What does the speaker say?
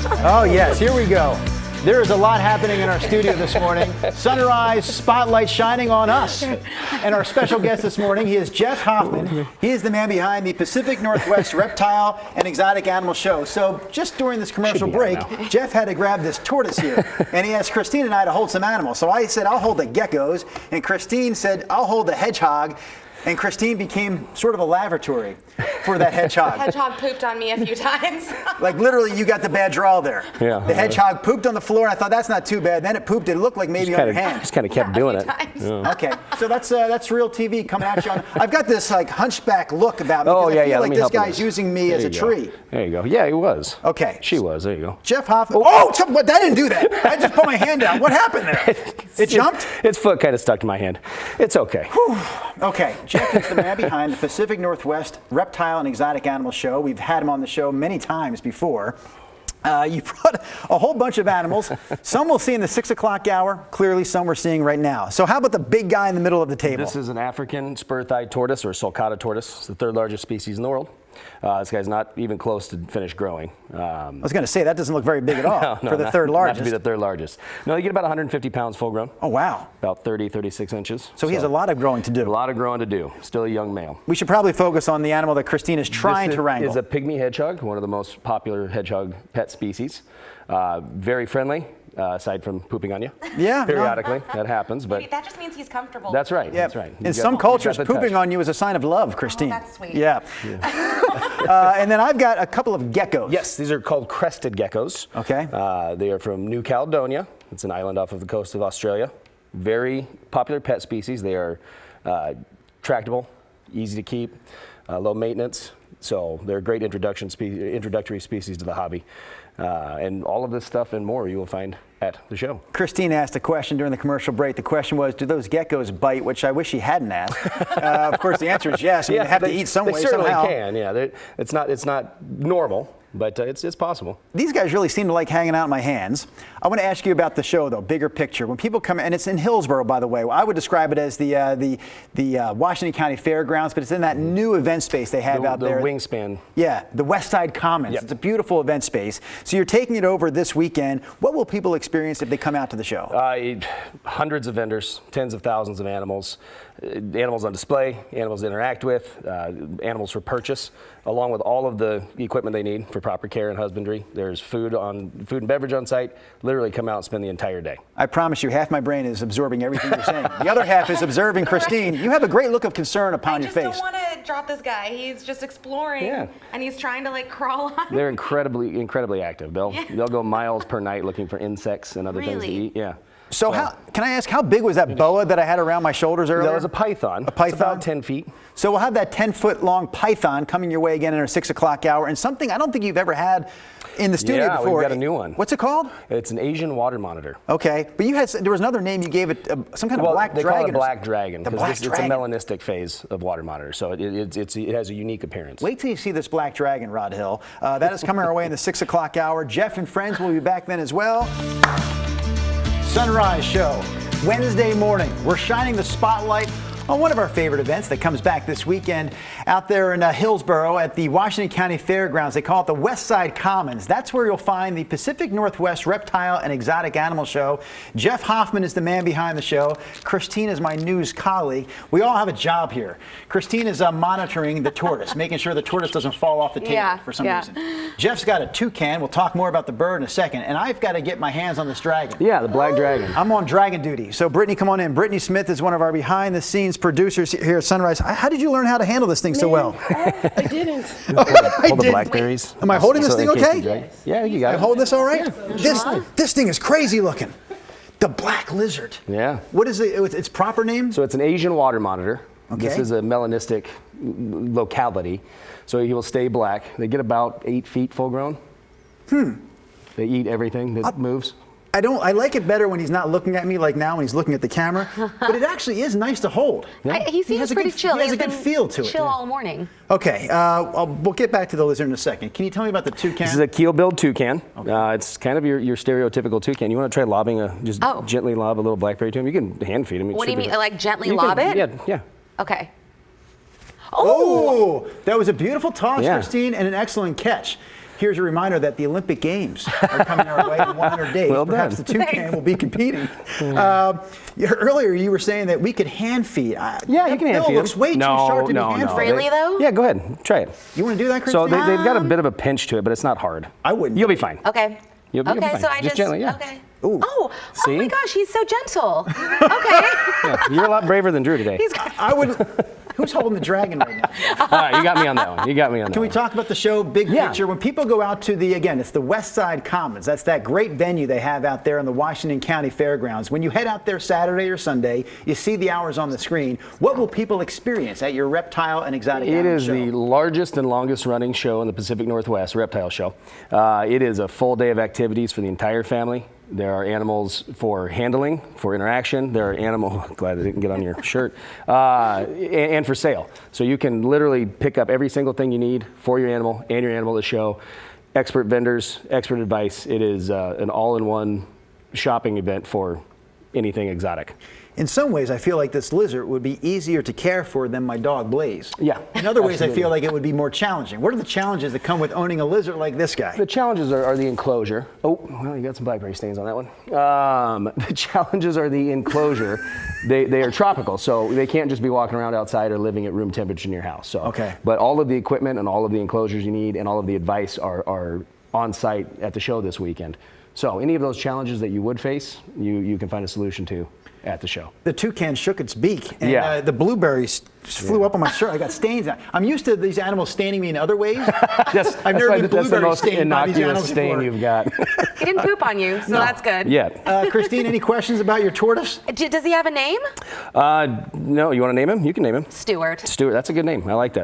Oh, yes, here we go. There is a lot happening in our studio this morning. Sunrise spotlight shining on us. And our special guest this morning, he is Jeff Hoffman. He is the man behind the Pacific Northwest Reptile and Exotic Animal Show. So just during this commercial break, Jeff had to grab this tortoise here. And he asked Christine and I to hold some animals. So I said, I'll hold the geckos. And Christine said, I'll hold the hedgehog. And Christine became sort of a laboratory for that hedgehog. The hedgehog pooped on me a few times. Like literally, you got the bad draw there. Yeah. The hedgehog pooped on the floor, and I thought that's not too bad. Then it pooped. It looked like maybe on your hand. Just kind of kept doing it. Yeah. Okay, so that's real TV coming at you. I've got this like hunchback look about me. Oh yeah, I feel yeah. like this guy's using me as a tree. There you go. Yeah, he was. Okay. She was. There you go. Jeff Hoffman. Oh, what? That didn't do that. I just put my hand down. What happened there? It jumped? Its foot kind of stuck to my hand. It's okay. Whew. Okay, Jeff is the man behind the Pacific Northwest Reptile and Exotic Animal Show. We've had him on the show many times before. You brought a whole bunch of animals. Some we'll see in the 6 o'clock hour. Clearly, some we're seeing right now. So how about the big guy in the middle of the table? This is an African spur-thighed tortoise, or sulcata tortoise. It's the third largest species in the world. This guy's not even close to finished growing. I was going to say, that doesn't look very big at all for the third largest. Not to be the third largest. No, you get about 150 pounds full grown. Oh, wow. About 30, 36 inches. So he has a lot of growing to do. A lot of growing to do. Still a young male. We should probably focus on the animal that Christine is trying to wrangle. This is a pygmy hedgehog, one of the most popular hedgehog pet species. Very friendly. Aside from pooping on you, periodically, that happens. But that just means he's comfortable. That's right. Yeah. That's right. In some cultures, pooping on you is a sign of love, Christine. Oh, that's sweet. Yeah. And then I've got a couple of geckos. Yes, these are called crested geckos. Okay. They are from New Caledonia. It's an island off of the coast of Australia. Very popular pet species. They are tractable, easy to keep, low maintenance. So they're a great introductory species to the hobby. And all of this stuff and more you will find at the show. Christine asked a question during the commercial break. The question was, do those geckos bite? Which I wish she hadn't asked. Of course, the answer is yes. I mean, they have to eat some way somehow. They certainly can. Yeah, it's not normal. But it's possible. These guys really seem to like hanging out in my hands. I want to ask you about the show, though, bigger picture. When people come, and it's in Hillsboro, by the way. I would describe it as the Washington County Fairgrounds, but it's in that new event space they have out there. The Wingspan. Yeah, the West Side Commons. Yep. It's a beautiful event space. So you're taking it over this weekend. What will people experience if they come out to the show? Hundreds of vendors, tens of thousands of animals. Animals on display, animals to interact with, animals for purchase, along with all of the equipment they need for proper care and husbandry. There's food and beverage on site. Literally come out and spend the entire day. I promise you, half my brain is absorbing everything you're saying. The other half is observing Christine. You have a great look of concern upon your face. I just don't want to drop this guy. He's just exploring, and he's trying to like crawl on. They're incredibly active. They'll go miles per night looking for insects and other things to eat. Yeah. So can I ask, how big was that boa that I had around my shoulders earlier? That was a python. A python? It's about 10 feet. So we'll have that 10-foot long python coming your way again in our 6 o'clock hour, and something I don't think you've ever had in the studio before. Yeah, we've got a new one. What's it called? It's an Asian water monitor. Okay, but there was another name you gave it, some kind of black dragon. They call it a black dragon because it's a dragon. melanistic phase of water monitor, so it has a unique appearance. Wait till you see this black dragon, Rod Hill. That is coming our way in the 6 o'clock hour. Jeff and friends will be back then as well. Sunrise Show, Wednesday morning. We're shining the spotlight on one of our favorite events that comes back this weekend out there in Hillsboro at the Washington County Fairgrounds. They call it the West Side Commons. That's where you'll find the Pacific Northwest Reptile and Exotic Animal Show. Jeff Hoffman is the man behind the show. Christine is my news colleague. We all have a job here. Christine is monitoring the tortoise, making sure the tortoise doesn't fall off the table for some reason. Jeff's got a toucan. We'll talk more about the bird in a second. And I've got to get my hands on this dragon. Yeah, the black dragon. I'm on dragon duty. So Brittany, come on in. Brittany Smith is one of our behind-the-scenes producers here at Sunrise. How did you learn how to handle this thing so well? I didn't. Hold the blackberries. Am I holding this thing okay? Yeah, you got it. I hold this all right? This thing is crazy looking. The black lizard. Yeah. What is its proper name? So it's an Asian water monitor. Okay. This is a melanistic locality. So he will stay black. They get about 8 feet full grown. They eat everything that moves. I like it better when he's not looking at me like now when he's looking at the camera, but it actually is nice to hold. He seems pretty chill. He has a good feel to it. Chill all morning. Okay, we'll get back to the lizard in a second. Can you tell me about the toucan? This is a keel-billed toucan. Okay. It's kind of your stereotypical toucan. You want to try lobbing gently lob a little blackberry to him? You can hand feed him. What do you mean, like gently lob it? Yeah. Okay. Oh, that was a beautiful toss, Christine, and an excellent catch. Here's a reminder that the Olympic Games are coming our way in 100 days. Well Perhaps done. the toucan will be competing. Earlier, you were saying that we could hand feed. Yeah, you can hand feed looks them. way too sharp to be hand fed. Really, though? Yeah, go ahead. Try it. You want to do that, So Christine? they've got a bit of a pinch to it, but it's not hard. I wouldn't. You'll be fine. Okay. You'll be fine. So I just gently, yeah. okay. Ooh. Oh See? my gosh, he's so gentle. Okay. Yeah, you're a lot braver than Drew today. I would. Who's holding the dragon right now? All right, you got me on that one. You got me on that Can we one. talk about the show, big Yeah. picture? When people go out to again, it's the West Side Commons. That's that great venue they have out there in the Washington County Fairgrounds. When you head out there Saturday or Sunday, you see the hours on the screen. What will people experience at your reptile and exotic It animal is show? the largest and longest running show in the Pacific Northwest, Reptile Show. It is a full day of activities for the entire family. There are animals for handling, for interaction. There are glad I didn't get on your shirt, and for sale. So you can literally pick up every single thing you need for your animal and your animal at the show. Expert vendors, expert advice. It is an all-in-one shopping event for anything exotic. In some ways, I feel like this lizard would be easier to care for than my dog Blaze. Yeah. In other ways, I absolutely. feel like it would be more challenging. What are the challenges that come with owning a lizard like this guy? The challenges are the enclosure. Oh, well, you got some blackberry stains on that one. The challenges are the enclosure. They are tropical, so they can't just be walking around outside or living at room temperature in your house. So, okay. But all of the equipment and all of the enclosures you need and all of the advice are on site at the show this weekend. So any of those challenges that you would face, you can find a solution to at the show. The toucan shook its beak, and Yeah. the blueberries flew up on my shirt. I got stains. I'm used to these animals staining me in other ways. I've never been That's the blueberry most stained by these innocuous animals stain before. you've got. He didn't poop on you, so that's good. Yeah. Christine, any questions about your tortoise? Does he have a name? No, you want to name him? You can name him. Stuart. Stuart, that's a good name. I like that.